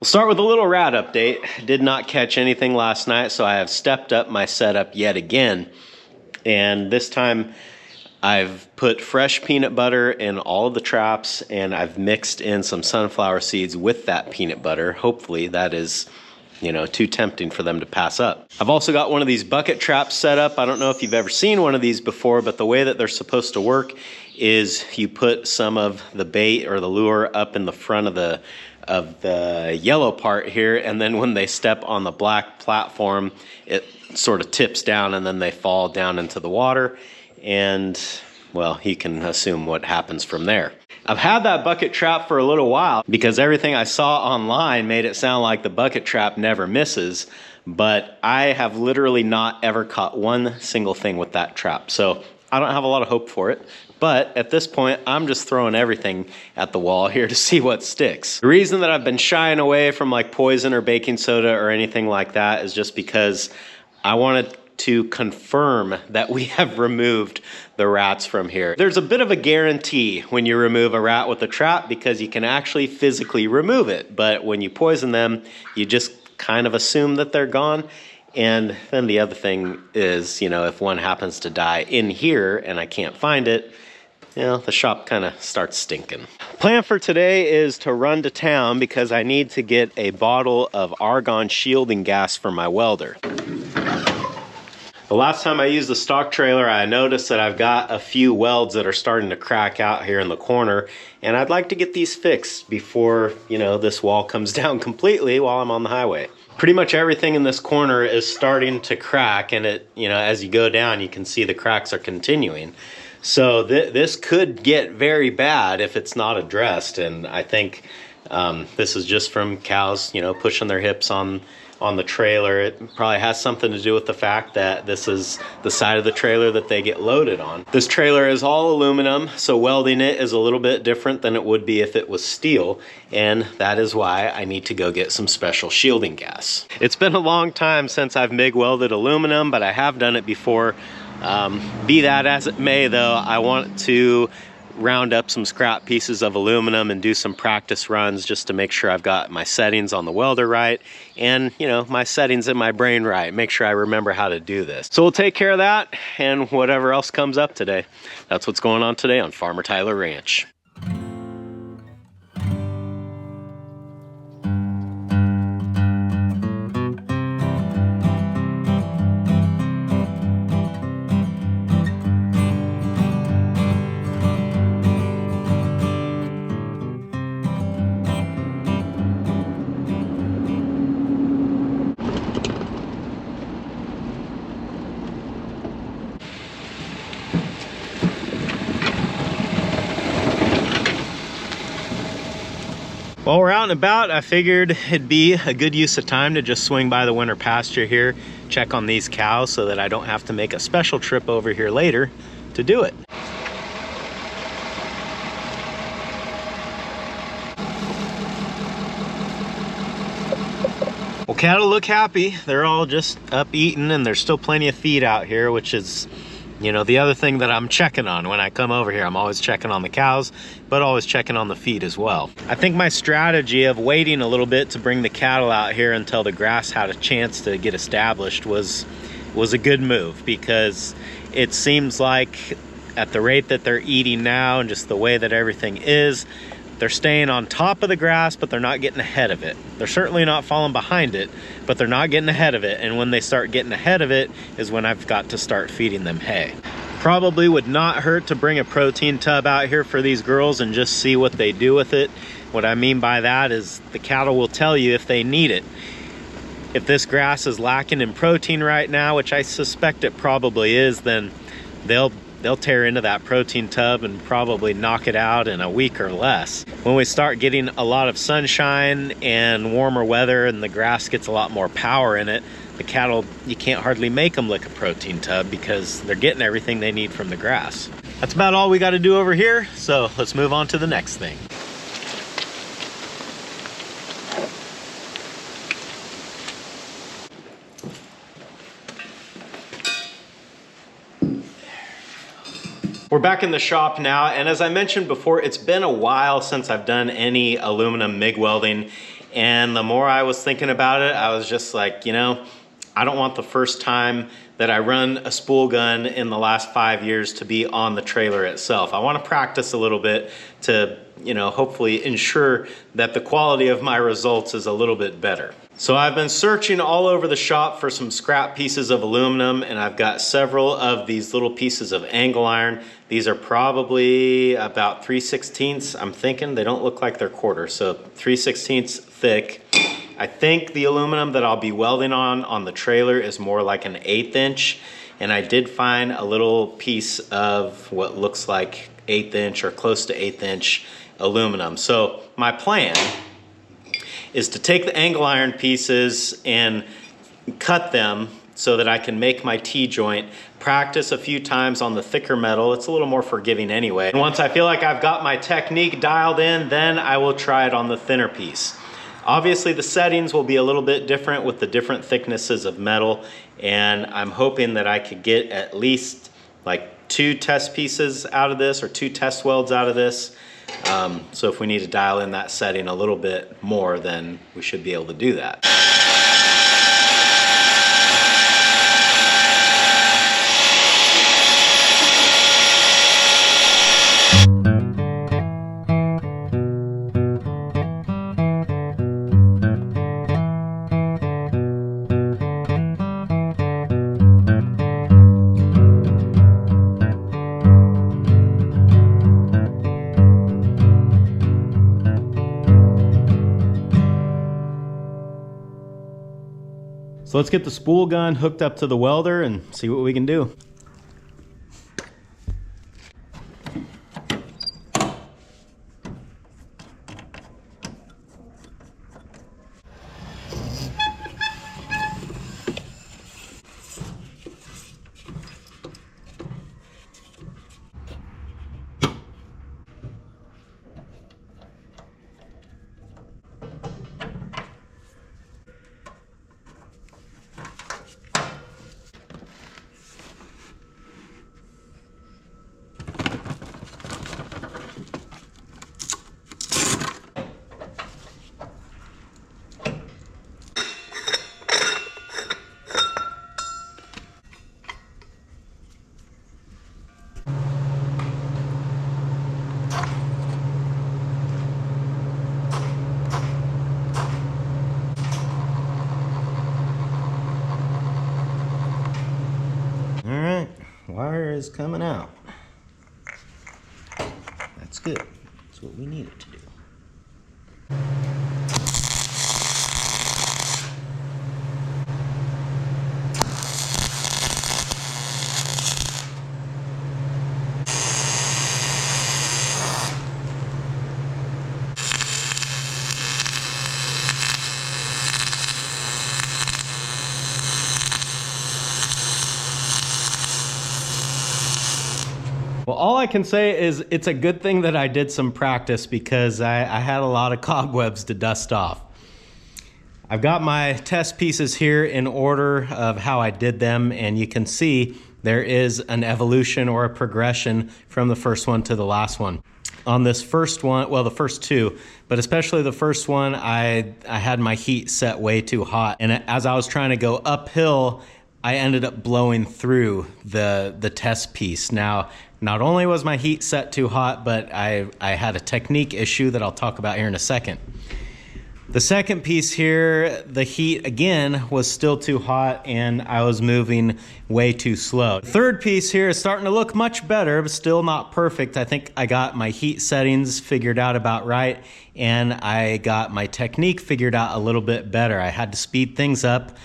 We'll start with a little rat update. Did not catch anything last night, so I have stepped up my setup yet again. And this time I've put fresh peanut butter in all of the traps, and I've mixed in some sunflower seeds with that peanut butter. Hopefully that is, too tempting for them to pass up. I've also got one of these bucket traps set up. I don't know if you've ever seen one of these before, but the way that they're supposed to work is you put some of the bait or the lure up in the front of the yellow part here, and then when they step on the black platform, it sort of tips down and then they fall down into the water, and well, you can assume what happens from there. I've had that bucket trap for a little while because everything I saw online made it sound like the bucket trap never misses, but I have literally not ever caught one single thing with that trap, so I don't have a lot of hope for it. But at this point, I'm just throwing everything at the wall here to see what sticks. The reason that I've been shying away from like poison or baking soda or anything like that is just because I wanted to confirm that we have removed the rats from here. There's a bit of a guarantee when you remove a rat with a trap because you can actually physically remove it. But when you poison them, you just kind of assume that they're gone. And then the other thing is, if one happens to die in here and I can't find it, the shop kind of starts stinking. Plan for today is to run to town because I need to get a bottle of argon shielding gas for my welder. The last time I used the stock trailer, I noticed that I've got a few welds that are starting to crack out here in the corner, and I'd like to get these fixed before, this wall comes down completely while I'm on the highway. Pretty much everything in this corner is starting to crack, and as you go down, you can see the cracks are continuing. So this could get very bad if it's not addressed, and I think this is just from cows, pushing their hips on the trailer. It probably has something to do with the fact that this is the side of the trailer that they get loaded on. This trailer is all aluminum, so welding it is a little bit different than it would be if it was steel, and that is why I need to go get some special shielding gas. It's been a long time since I've MIG welded aluminum, but I have done it before. Be that as it may, though, I want to round up some scrap pieces of aluminum and do some practice runs just to make sure I've got my settings on the welder right and, my settings in my brain right. Make sure I remember how to do this. So we'll take care of that and whatever else comes up today. That's what's going on today on Farmertylerranch. While we're out and about, I figured it'd be a good use of time to just swing by the winter pasture here, check on these cows so that I don't have to make a special trip over here later to do it. Well, cattle look happy. They're all just up eating, and there's still plenty of feed out here, which is the other thing that I'm checking on when I come over here. I'm always checking on the cows, but always checking on the feed as well. I think my strategy of waiting a little bit to bring the cattle out here until the grass had a chance to get established was a good move, because it seems like at the rate that they're eating now and just the way that everything is, they're staying on top of the grass, but they're not getting ahead of it. They're certainly not falling behind it, but they're not getting ahead of it. And when they start getting ahead of it is when I've got to start feeding them hay. Probably would not hurt to bring a protein tub out here for these girls and just see what they do with it. What I mean by that is the cattle will tell you if they need it. If this grass is lacking in protein right now, which I suspect it probably is, then they'll tear into that protein tub and probably knock it out in a week or less. When we start getting a lot of sunshine and warmer weather and the grass gets a lot more power in it, the cattle, you can't hardly make them lick a protein tub because they're getting everything they need from the grass. That's about all we got to do over here, so let's move on to the next thing. We're back in the shop now, and as I mentioned before, it's been a while since I've done any aluminum MIG welding, And the more I was thinking about it, I was just like, you know, I don't want the first time that I run a spool gun in the last 5 years to be on the trailer itself. I want to practice a little bit to, you know, hopefully ensure that the quality of my results is a little bit better. So I've been searching all over the shop for some scrap pieces of aluminum, and I've got several of these little pieces of angle iron. These are probably about 3/16. I'm thinking they don't look like they're quarter, so 3/16 thick. I think the aluminum that I'll be welding on the trailer is more like an 1/8 inch, and I did find a little piece of what looks like 1/8 inch or close to 1/8 inch aluminum. So my plan is to take the angle iron pieces and cut them so that I can make my T-joint, practice a few times on the thicker metal. It's a little more forgiving anyway. And once I feel like I've got my technique dialed in, then I will try it on the thinner piece. Obviously the settings will be a little bit different with the different thicknesses of metal, and I'm hoping that I could get at least like 2 test pieces out of this, or 2 test welds out of this. So if we need to dial in that setting a little bit more, then we should be able to do that. So let's get the spool gun hooked up to the welder and see what we can do. Wire is coming out. That's good. That's what we need it to do. Well, all I can say is it's a good thing that I did some practice, because I had a lot of cobwebs to dust off. I've got my test pieces here in order of how I did them, and you can see there is an evolution or a progression from the first one to the last one. On this first one, well, the first two, but especially the first one, I had my heat set way too hot, and as I was trying to go uphill, I ended up blowing through the test piece. Now, not only was my heat set too hot, but I had a technique issue that I'll talk about here in a second. The second piece here, the heat again was still too hot, and I was moving way too slow. The third piece here is starting to look much better, but still not perfect. I think I got my heat settings figured out about right, and I got my technique figured out a little bit better. I had to speed things up.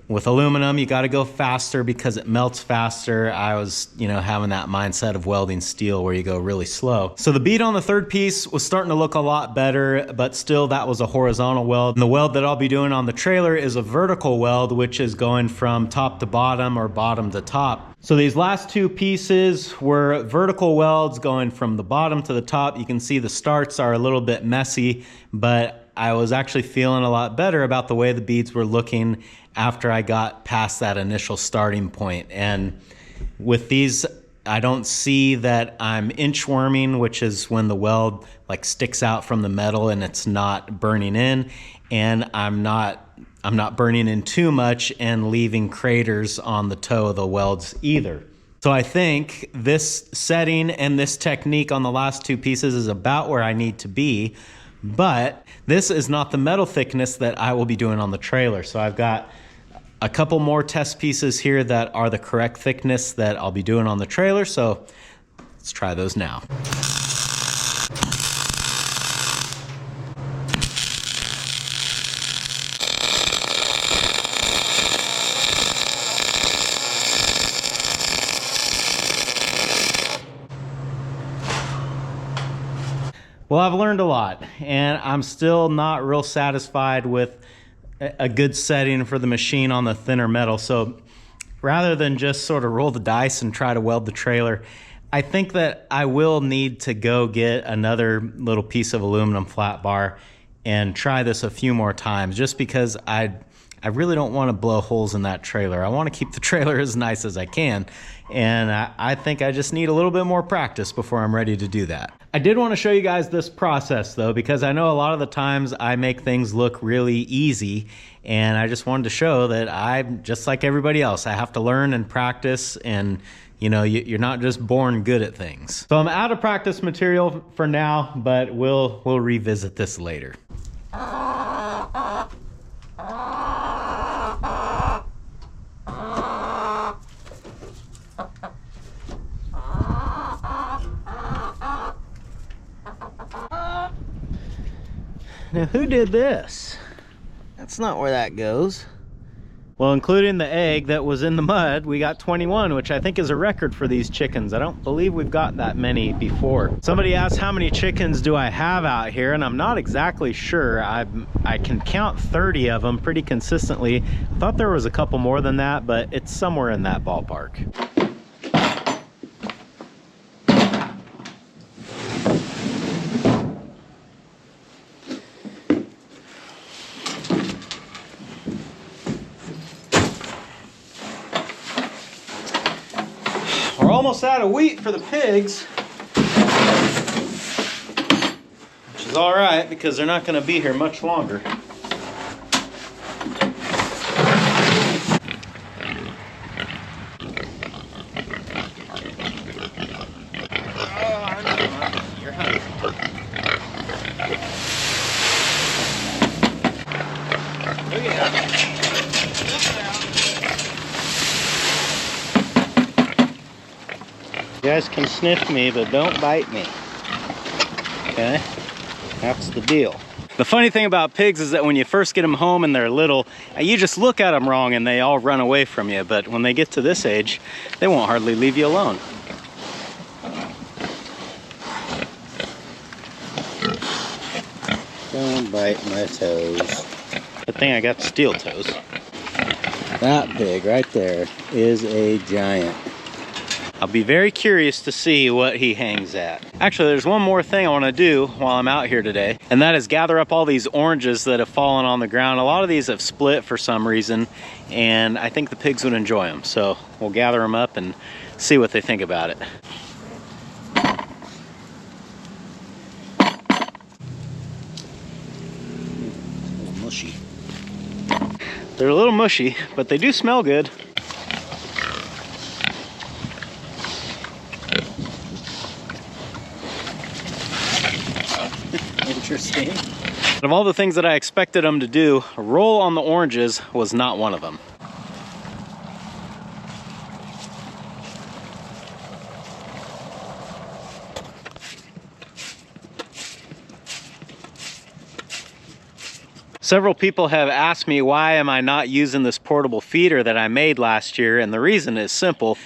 With aluminum, you got to go faster because it melts faster. I was, having that mindset of welding steel where you go really slow. So the bead on the third piece was starting to look a lot better, but still that was a horizontal weld. And the weld that I'll be doing on the trailer is a vertical weld, which is going from top to bottom or bottom to top. So these last two pieces were vertical welds going from the bottom to the top. You can see the starts are a little bit messy, but I was actually feeling a lot better about the way the beads were looking after I got past that initial starting point. And with these, I don't see that I'm inchworming, which is when the weld sticks out from the metal and it's not burning in. and I'm not burning in too much and leaving craters on the toe of the welds either. So I think this setting and this technique on the last two pieces is about where I need to be, but this is not the metal thickness that I will be doing on the trailer. So I've got a couple more test pieces here that are the correct thickness that I'll be doing on the trailer. So let's try those now. Well, I've learned a lot, and I'm still not real satisfied with a good setting for the machine on the thinner metal. So rather than just sort of roll the dice and try to weld the trailer, I think that I will need to go get another little piece of aluminum flat bar and try this a few more times, just because I really don't want to blow holes in that trailer. I want to keep the trailer as nice as I can, and I think I just need a little bit more practice before I'm ready to do that. I did want to show you guys this process though, because I know a lot of the times I make things look really easy, and I just wanted to show that I'm just like everybody else. I have to learn and practice, and you know, you're not just born good at things. So I'm out of practice material for now, but we'll revisit this later. Now, who did this? That's not where that goes. Well, including the egg that was in the mud, we got 21, which I think is a record for these chickens. I don't believe we've got that many before. Somebody asked how many chickens do I have out here, and I'm not exactly sure. I can count 30 of them pretty consistently. I thought there was a couple more than that, but it's somewhere in that ballpark. We're almost out of wheat for the pigs, which is all right because they're not going to be here much longer. You guys can sniff me, but don't bite me. Okay? That's the deal. The funny thing about pigs is that when you first get them home and they're little, you just look at them wrong and they all run away from you. But when they get to this age, they won't hardly leave you alone. Don't bite my toes. Good thing I got steel toes. That pig right there is a giant. I'll be very curious to see what he hangs at. Actually, there's one more thing I want to do while I'm out here today, and that is gather up all these oranges that have fallen on the ground. A lot of these have split for some reason, and I think the pigs would enjoy them. So we'll gather them up and see what they think about it. A little mushy. They're a little mushy, but they do smell good. Interesting. Of all the things that I expected them to do, a roll on the oranges was not one of them. Several people have asked me why am I not using this portable feeder that I made last year, and the reason is simple.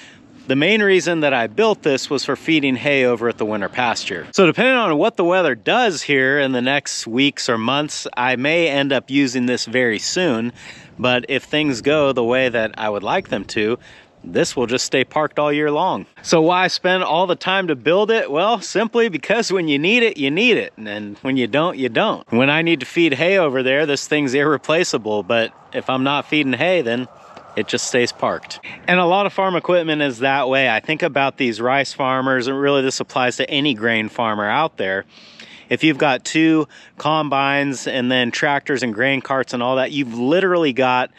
The main reason that I built this was for feeding hay over at the winter pasture. So depending on what the weather does here in the next weeks or months, I may end up using this very soon. But if things go the way that I would like them to, this will just stay parked all year long. So why spend all the time to build it? Well, simply because when you need it, you need it. And when you don't, you don't. When I need to feed hay over there, this thing's irreplaceable. But if I'm not feeding hay, then it just stays parked. And a lot of farm equipment is that way. I think about these rice farmers, and really this applies to any grain farmer out there. if you've got 2 combines and then tractors and grain carts and all that, you've literally got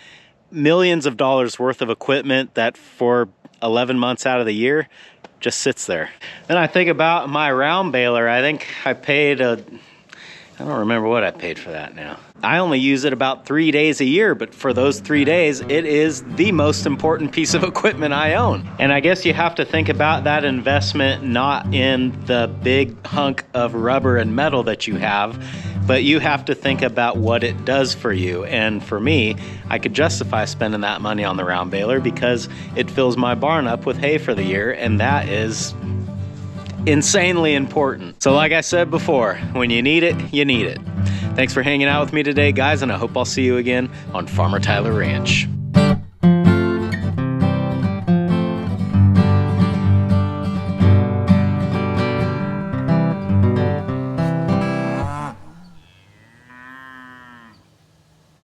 millions of dollars worth of equipment that for 11 months out of the year just sits there. Then I think about my round baler. I think I paid I don't remember what I paid for that now. I only use it about 3 days a year, but for those 3 days, it is the most important piece of equipment I own. And I guess you have to think about that investment not in the big hunk of rubber and metal that you have, but you have to think about what it does for you. And for me, I could justify spending that money on the round baler because it fills my barn up with hay for the year, and that is insanely important. So like I said before, when you need it, you need it. Thanks for hanging out with me today, guys, and I hope I'll see you again on Farmer Tyler Ranch.